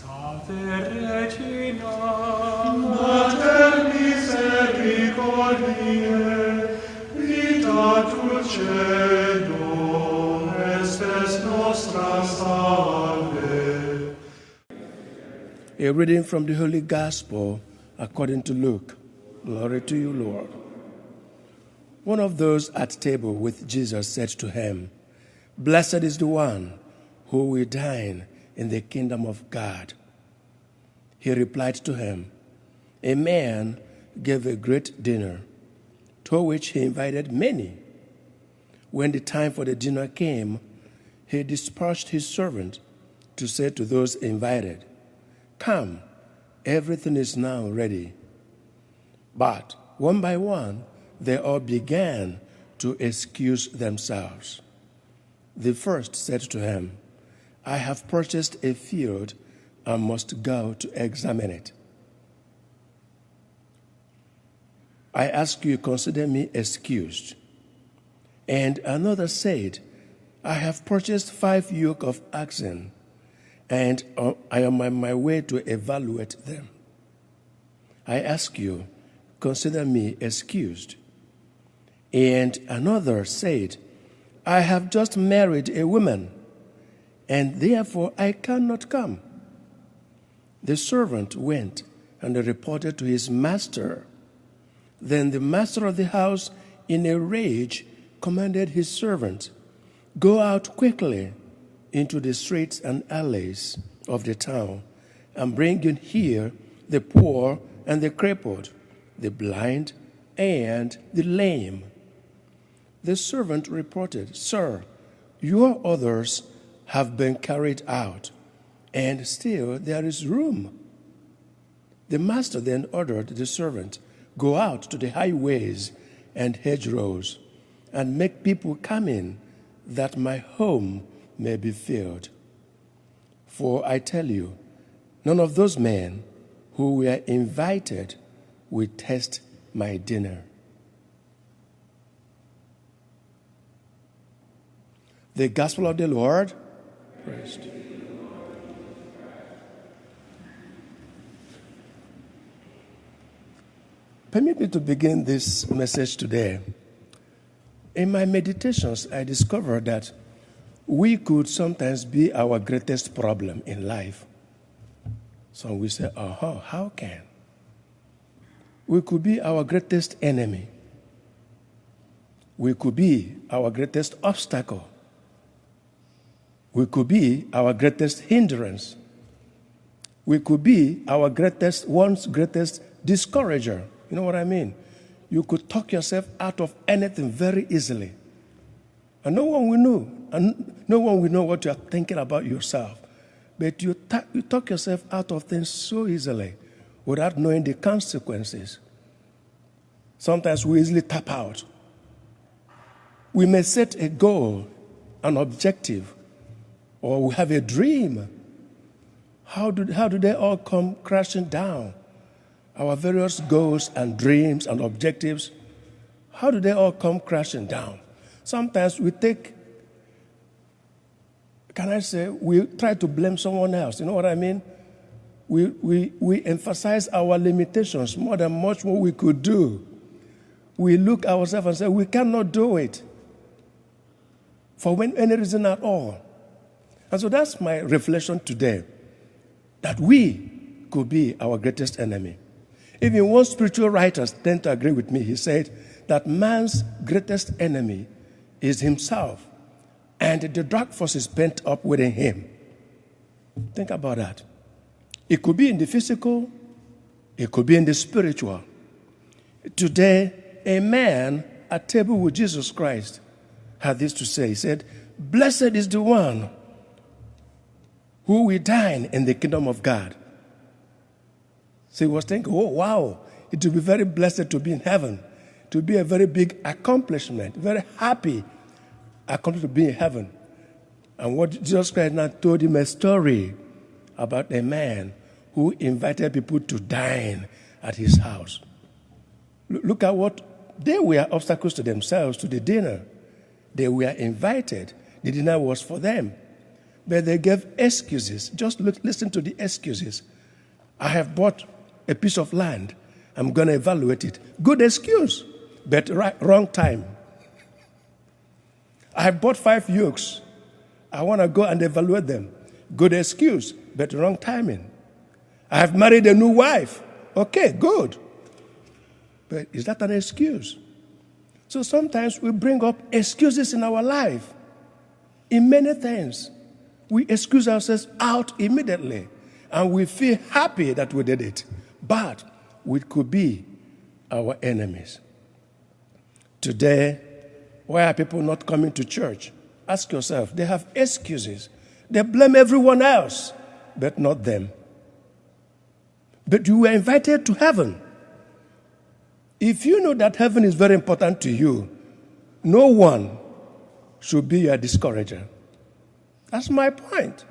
Salve Regina, Mater misericordiae, vita dulcedo, estes nostra salve. A reading from the Holy Gospel according to Luke. Glory to you, Lord. One of those at table with Jesus said to him, "Blessed is the one who will dine in the kingdom of God." He replied to him, "A man gave a great dinner, to which he invited many. When the time for the dinner came, he dispatched his servant to say to those invited, 'Come, everything is now ready.' But one by one, they all began to excuse themselves. The first said to him, 'I have purchased a field and must go to examine it. I ask you, consider me excused.' And another said, 'I have purchased 5 yoke of oxen, and I am on my way to evaluate them. I ask you, consider me excused.' And another said, 'I have just married a woman, and therefore I cannot come.' The servant went and reported to his master. Then the master of the house, in a rage, commanded his servant, 'Go out quickly into the streets and alleys of the town, and bring in here the poor and the crippled, the blind and the lame.' The servant reported, 'Sir, your orders have been carried out, and still there is room.' The master then ordered the servant, 'Go out to the highways and hedgerows, and make people come in, that my home may be filled. For I tell you, none of those men who were invited will taste my dinner.'" The Gospel of the Lord. Praise to you. Permit me to begin this message today. In my meditations, I discovered that we could sometimes be our greatest problem in life. So we say, how can? We could be our greatest enemy. We could be our greatest obstacle. We could be our greatest hindrance. We could be one's greatest discourager. You know what I mean? You could talk yourself out of anything very easily. And no one will know. And no one will know what you're thinking about yourself. But you talk yourself out of things so easily without knowing the consequences. Sometimes we easily tap out. We may set a goal, an objective, or we have a dream. How do they all come crashing down? Our various goals and dreams and objectives, how do they all come crashing down? Sometimes we try to blame someone else. You know what I mean? We emphasize our limitations more than much what we could do. We look ourselves and say, we cannot do it for any reason at all. And so that's my reflection today, that we could be our greatest enemy. Even one spiritual writers tend to agree with me. He said that man's greatest enemy is himself and the dark forces pent up within him. Think about that. It could be in the physical, it could be in the spiritual. Today, a man at table with Jesus Christ had this to say. He said, "Blessed is the one who will dine in the kingdom of God." So he was thinking, oh, wow, it will be very blessed to be in heaven. It will be a very big accomplishment, very happy accomplishment to be in heaven. And what Jesus Christ now told him a story about a man who invited people to dine at his house. Look at what they were obstacles to themselves, to the dinner. They were invited. The dinner was for them. But they gave excuses. Just listen to the excuses. I have bought a piece of land. I'm going to evaluate it. Good excuse, but wrong time. I have bought 5 yokes. I want to go and evaluate them. Good excuse, but wrong timing. I have married a new wife. Okay, good. But is that an excuse? So sometimes we bring up excuses in our life. In many things, we excuse ourselves out immediately, and we feel happy that we did it. But we could be our enemies. Today, why are people not coming to church? Ask yourself. They have excuses. They blame everyone else, but not them. But you were invited to heaven. If you know that heaven is very important to you, no one should be your discourager. That's my point.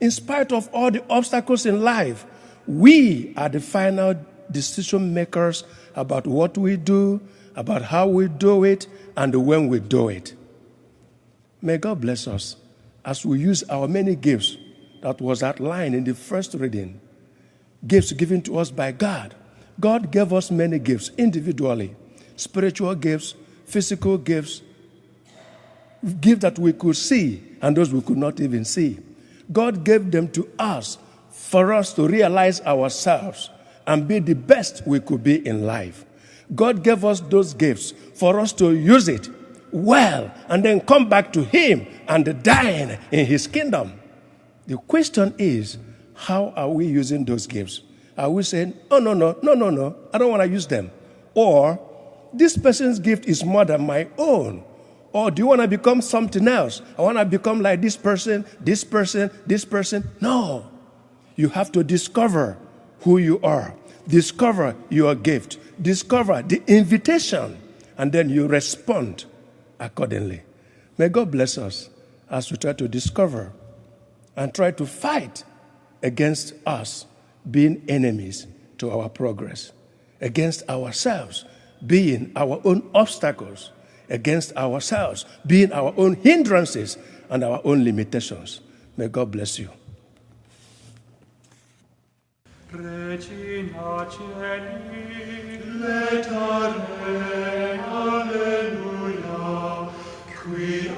In spite of all the obstacles in life, we are the final decision makers about what we do, about how we do it, and when we do it. May God bless us as we use our many gifts that was outlined in the first reading. Gifts given to us by God. God gave us many gifts individually. Spiritual gifts, physical gifts, gifts that we could see and those we could not even see. God gave them to us for us to realize ourselves and be the best we could be in life. God gave us those gifts for us to use it well and then come back to Him and dine in His kingdom. The question is, how are we using those gifts? Are we saying, oh, no, I don't want to use them? Or, this person's gift is more than my own. Or do you want to become something else? I want to become like this person, this person, this person. No. You have to discover who you are. Discover your gift. Discover the invitation. And then you respond accordingly. May God bless us as we try to discover and try to fight against us being enemies to our progress, against ourselves being our own obstacles, against ourselves being our own hindrances and our own limitations. May God bless you. Regina Celi, letare, alleluia, qui